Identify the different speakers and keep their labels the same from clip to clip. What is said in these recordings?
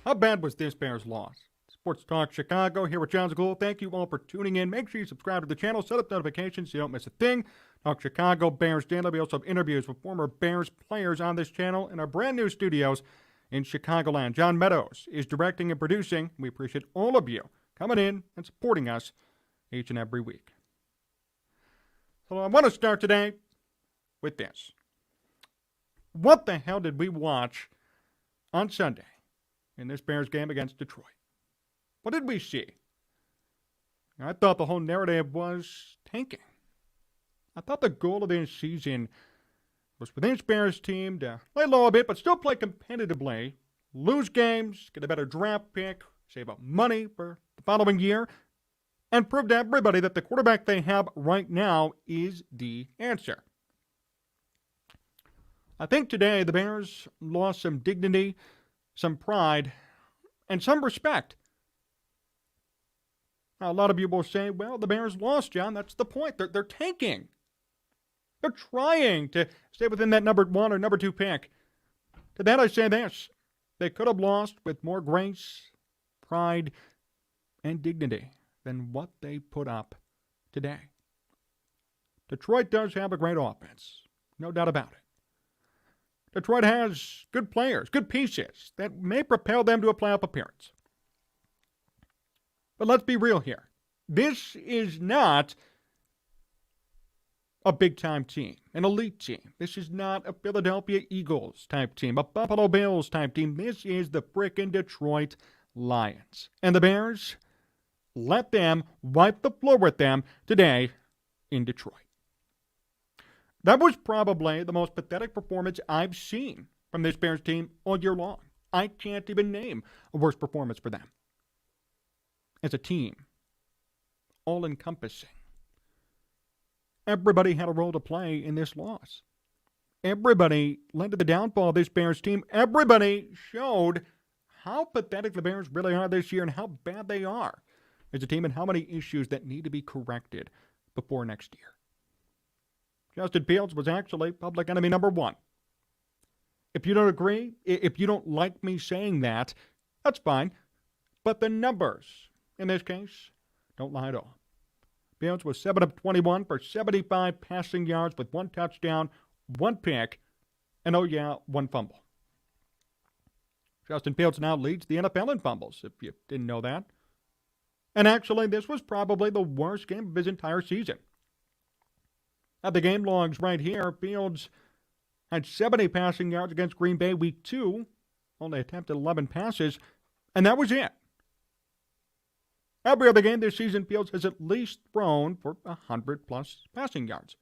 Speaker 1: How bad was this Bears loss? Sports Talk Chicago here with Jon Zaghloul. Thank you all for tuning in. Make sure you subscribe to the channel, set up notifications so you don't miss a thing. Talk Chicago Bears Daily. We also have interviews with former Bears players on this channel in our brand new studios in Chicagoland. John Meadows is directing and producing. We appreciate all of you coming in and supporting us each and every week. So I want to start today with this. What the hell did we watch on Sunday in this Bears game against Detroit? What did we see? I thought the whole narrative was tanking. I thought the goal of this season was for this Bears team to lay low a bit, but still play competitively, lose games, get a better draft pick, save up money for the following year, and prove to everybody that the quarterback they have right now is the answer. I think today the Bears lost some dignity, some pride, and some respect. Now, a lot of you will say, well, the Bears lost, John. That's the point. They're tanking. They're trying to stay within that number 1 or number 2 pick. To that I say this. They could have lost with more grace, pride, and dignity than what they put up today. Detroit does have a great offense. No doubt about it. Detroit has good players, good pieces that may propel them to a playoff appearance. But let's be real here. This is not a big-time team, an elite team. This is not a Philadelphia Eagles type team, a Buffalo Bills type team. This is the frickin' Detroit Lions. And the Bears let them wipe the floor with them today in Detroit. That was probably the most pathetic performance I've seen from this Bears team all year long. I can't even name a worse performance for them. As a team, all-encompassing. Everybody had a role to play in this loss. Everybody led to the downfall of this Bears team. Everybody showed how pathetic the Bears really are this year and how bad they are as a team and how many issues that need to be corrected before next year. Justin Fields was actually public enemy number 1. If you don't agree, if you don't like me saying that, that's fine. But the numbers, in this case, don't lie at all. Fields was 7 of 21 for 75 passing yards with 1 touchdown, 1 pick, and 1 fumble. Justin Fields now leads the NFL in fumbles, if you didn't know that. And actually, this was probably the worst game of his entire season. At the game logs right here, Fields had 70 passing yards against Green Bay week 2, only attempted 11 passes, and that was it. Every other game this season, Fields has at least thrown for 100-plus passing yards.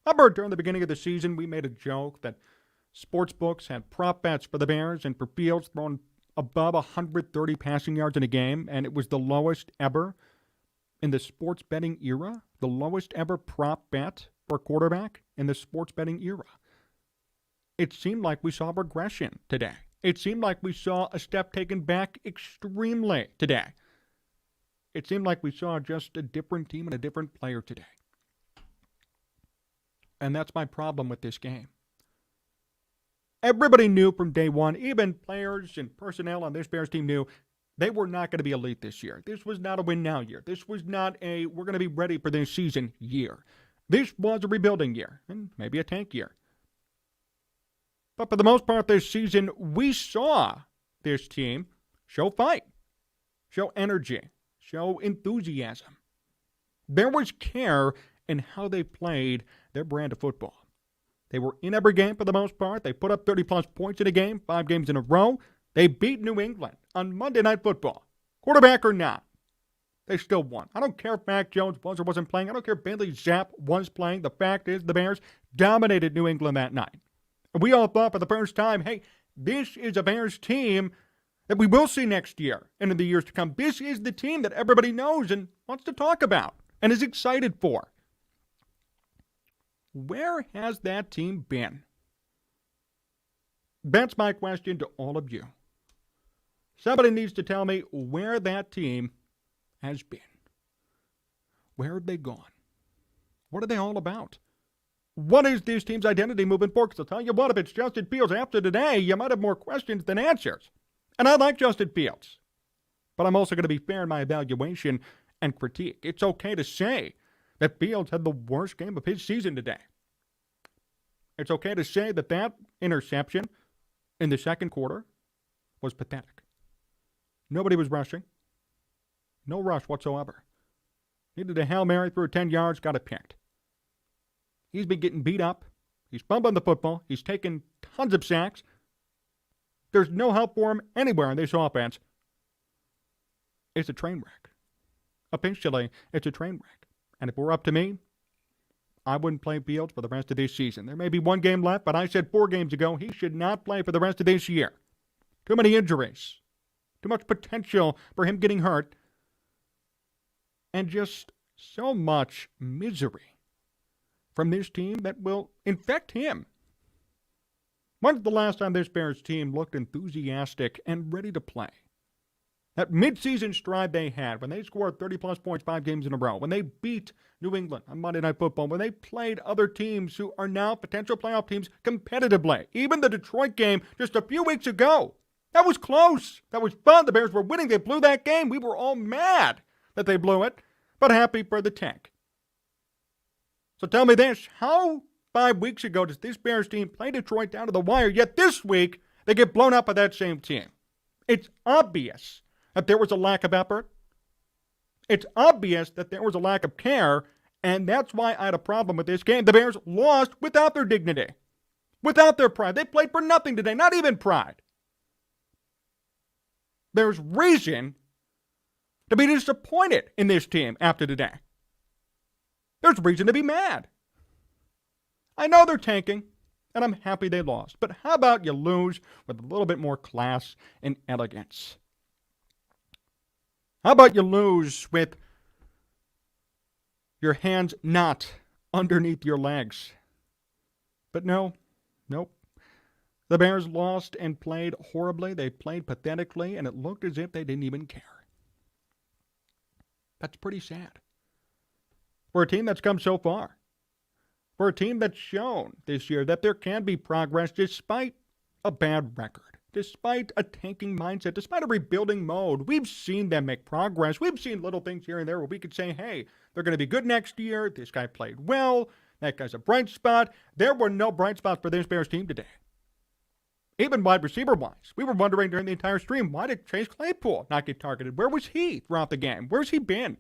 Speaker 1: Remember, during the beginning of the season, we made a joke that sports books had prop bets for the Bears and for Fields throwing above 130 passing yards in a game, and it was the lowest ever in the sports betting era, the lowest ever prop bet for a quarterback in the sports betting era. It seemed like we saw regression today. It seemed like we saw a step taken back extremely today. It seemed like we saw just a different team and a different player today. And that's my problem with this game. Everybody knew from day one, even players and personnel on this Bears team knew they were not going to be elite this year. This was not a win-now year. This was not a we're going to be ready for this season year. This was a rebuilding year, and maybe a tank year. But for the most part this season, we saw this team show fight, show energy, show enthusiasm. There was care in how they played their brand of football. They were in every game for the most part. They put up 30-plus points in a game, 5 games in a row. They beat New England on Monday Night Football. Quarterback or not, they still won. I don't care if Mac Jones was or wasn't playing. I don't care if Bailey Zapp was playing. The fact is the Bears dominated New England that night. And we all thought for the first time, hey, this is a Bears team that we will see next year and in the years to come. This is the team that everybody knows and wants to talk about and is excited for. Where has that team been? That's my question to all of you. Somebody needs to tell me where that team has been. Where have they gone? What are they all about? What is this team's identity moving forward? Because I'll tell you what, if it's Justin Fields after today, you might have more questions than answers. And I like Justin Fields. But I'm also going to be fair in my evaluation and critique. It's okay to say that Fields had the worst game of his season today. It's okay to say that that interception in the second quarter was pathetic. Nobody was rushing. No rush whatsoever. Needed a Hail Mary, threw 10 yards, got it picked. He's been getting beat up. He's fumbling the football. He's taken tons of sacks. There's no help for him anywhere in this offense. It's a train wreck. Officially, it's a train wreck. And if it were up to me, I wouldn't play Fields for the rest of this season. There may be one game left, but I said 4 games ago he should not play for the rest of this year. Too many injuries. Too much potential for him getting hurt. And just so much misery from this team that will infect him. When's the last time this Bears team looked enthusiastic and ready to play? That midseason stride they had when they scored 30-plus points 5 games in a row, when they beat New England on Monday Night Football, when they played other teams who are now potential playoff teams competitively. Even the Detroit game just a few weeks ago. That was close. That was fun. The Bears were winning. They blew that game. We were all mad that they blew it, but happy for the tank. So tell me this. How 5 weeks ago does this Bears team play Detroit down to the wire, yet this week they get blown up by that same team? It's obvious that there was a lack of effort. It's obvious that there was a lack of care, and that's why I had a problem with this game. The Bears lost without their dignity, without their pride. They played for nothing today, not even pride. There's reason to be disappointed in this team after today. There's reason to be mad. I know they're tanking, and I'm happy they lost. But how about you lose with a little bit more class and elegance? How about you lose with your hands not underneath your legs? But nope. The Bears lost and played horribly. They played pathetically, and it looked as if they didn't even care. That's pretty sad. For a team that's come so far. For a team that's shown this year that there can be progress despite a bad record. Despite a tanking mindset, despite a rebuilding mode. We've seen them make progress. We've seen little things here and there where we could say, hey, they're going to be good next year. This guy played well. That guy's a bright spot. There were no bright spots for this Bears team today. Even wide receiver-wise. We were wondering during the entire stream, why did Chase Claypool not get targeted? Where was he throughout the game? Where's he been?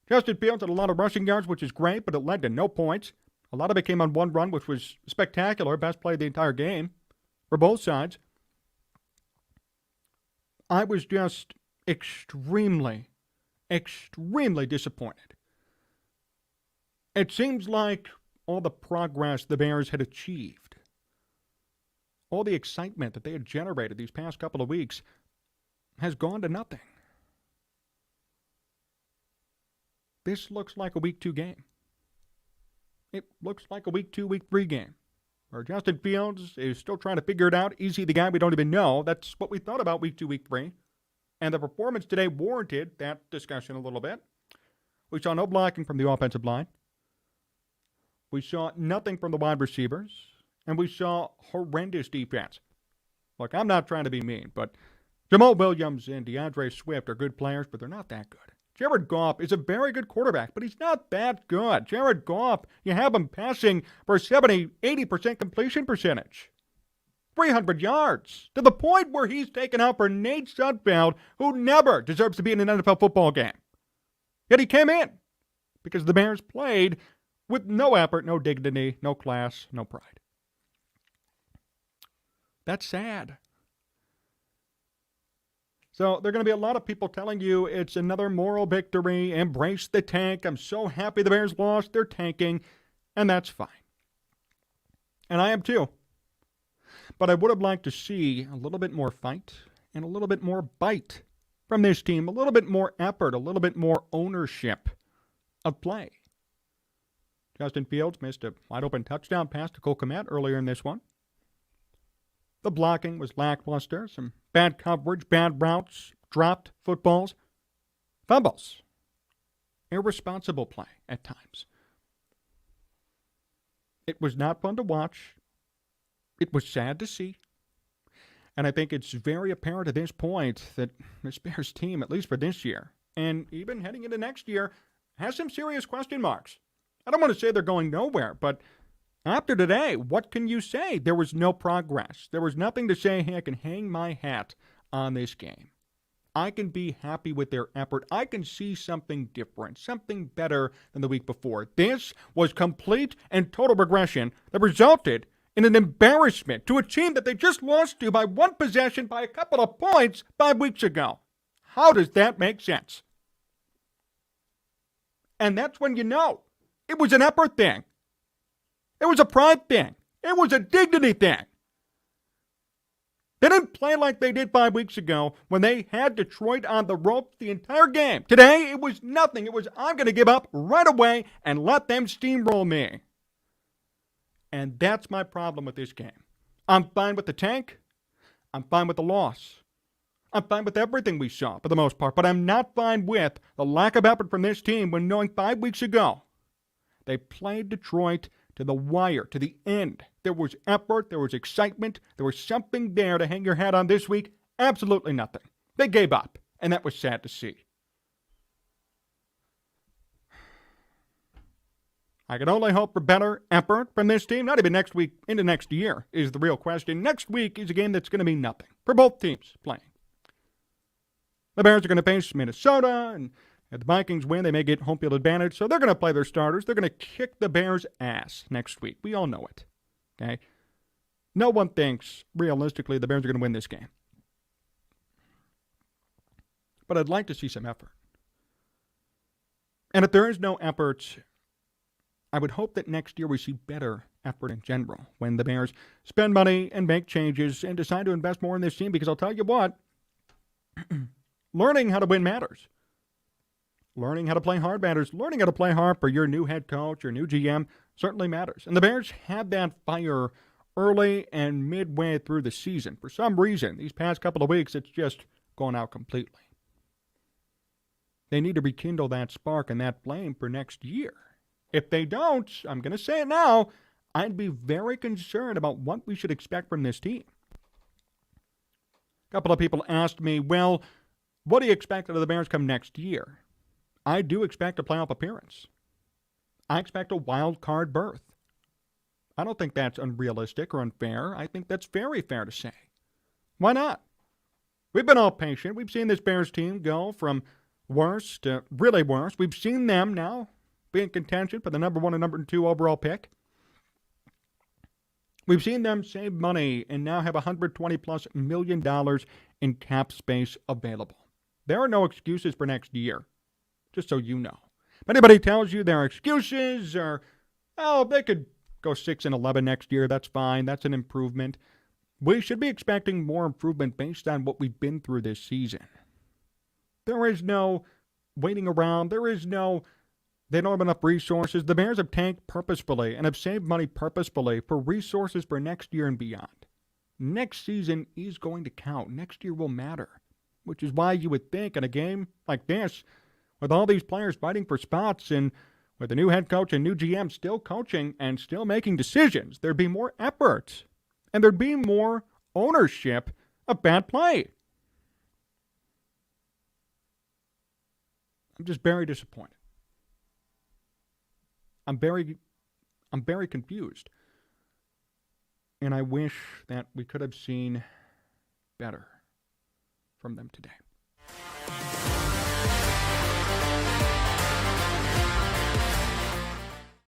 Speaker 1: Justin Fields had a lot of rushing yards, which is great, but it led to no points. A lot of it came on one run, which was spectacular. Best play of the entire game for both sides. I was just extremely disappointed. It seems like all the progress the Bears had achieved, all the excitement that they had generated these past couple of weeks has gone to nothing. This looks like a Week 2 game. It looks like a Week 2, Week 3 game, where Justin Fields is still trying to figure it out. Is he the guy we don't even know? That's what we thought about Week 2, Week 3. And the performance today warranted that discussion a little bit. We saw no blocking from the offensive line. We saw nothing from the wide receivers. And we saw horrendous defense. Look, I'm not trying to be mean, but Jamal Williams and DeAndre Swift are good players, but they're not that good. Jared Goff is a very good quarterback, but he's not that good. Jared Goff, you have him passing for 70-80% completion percentage. 300 yards, to the point where he's taken out for Nate Sudfeld, who never deserves to be in an NFL football game. Yet he came in because the Bears played with no effort, no dignity, no class, no pride. That's sad. So there are going to be a lot of people telling you it's another moral victory, embrace the tank. I'm so happy the Bears lost, they're tanking, and that's fine. And I am too. But I would have liked to see a little bit more fight and a little bit more bite from this team, a little bit more effort, a little bit more ownership of play. Justin Fields missed a wide-open touchdown pass to Cole Kmet earlier in this one. The blocking was lackluster, some bad coverage, bad routes, dropped footballs, fumbles, irresponsible play at times. It was not fun to watch. It was sad to see. And I think it's very apparent at this point that this Bears team, at least for this year, and even heading into next year, has some serious question marks. I don't want to say they're going nowhere, but after today, what can you say? There was no progress. There was nothing to say, hey, I can hang my hat on this game. I can be happy with their effort. I can see something different, something better than the week before. This was complete and total regression that resulted in an embarrassment to a team that they just lost to by one possession by a couple of points 5 weeks ago. How does that make sense? And that's when you know it was an effort thing. It was a pride thing. It was a dignity thing. They didn't play like they did 5 weeks ago when they had Detroit on the ropes the entire game. Today, it was nothing. It was, I'm going to give up right away and let them steamroll me. And that's my problem with this game. I'm fine with the tank. I'm fine with the loss. I'm fine with everything we saw for the most part, but I'm not fine with the lack of effort from this team when knowing 5 weeks ago they played Detroit to the wire, to the end. There was effort, there was excitement, there was something there to hang your hat on this week. Absolutely nothing. They gave up, and that was sad to see. I can only hope for better effort from this team. Not even next week, into next year is the real question. Next week is a game that's going to mean nothing for both teams playing. The Bears are going to face Minnesota, and if the Vikings win, they may get home field advantage, so they're going to play their starters. They're going to kick the Bears' ass next week. We all know it. Okay? No one thinks, realistically, the Bears are going to win this game. But I'd like to see some effort. And if there is no effort, I would hope that next year we see better effort in general when the Bears spend money and make changes and decide to invest more in this team, because I'll tell you what, learning how to win matters. Learning how to play hard matters. Learning how to play hard for your new head coach, your new GM, certainly matters. And the Bears had that fire early and midway through the season. For some reason, these past couple of weeks, it's just gone out completely. They need to rekindle that spark and that flame for next year. If they don't, I'm going to say it now, I'd be very concerned about what we should expect from this team. A couple of people asked me, well, what do you expect out of the Bears come next year? I do expect a playoff appearance. I expect a wild card berth. I don't think that's unrealistic or unfair. I think that's very fair to say. Why not? We've been all patient. We've seen this Bears team go from worse to really worse. We've seen them now be in contention for the number 1 and number 2 overall pick. We've seen them save money and now have $120+ million in cap space available. There are no excuses for next year. Just so you know. If anybody tells you there are excuses or, oh, they could go 6-11 next year, that's fine. That's an improvement. We should be expecting more improvement based on what we've been through this season. There is no waiting around. There is no, they don't have enough resources. The Bears have tanked purposefully and have saved money purposefully for resources for next year and beyond. Next season is going to count. Next year will matter, which is why you would think in a game like this, with all these players fighting for spots and with the new head coach and new GM still coaching and still making decisions, there'd be more effort and there'd be more ownership of bad play. I'm just very disappointed. I'm very confused. And I wish that we could have seen better from them today.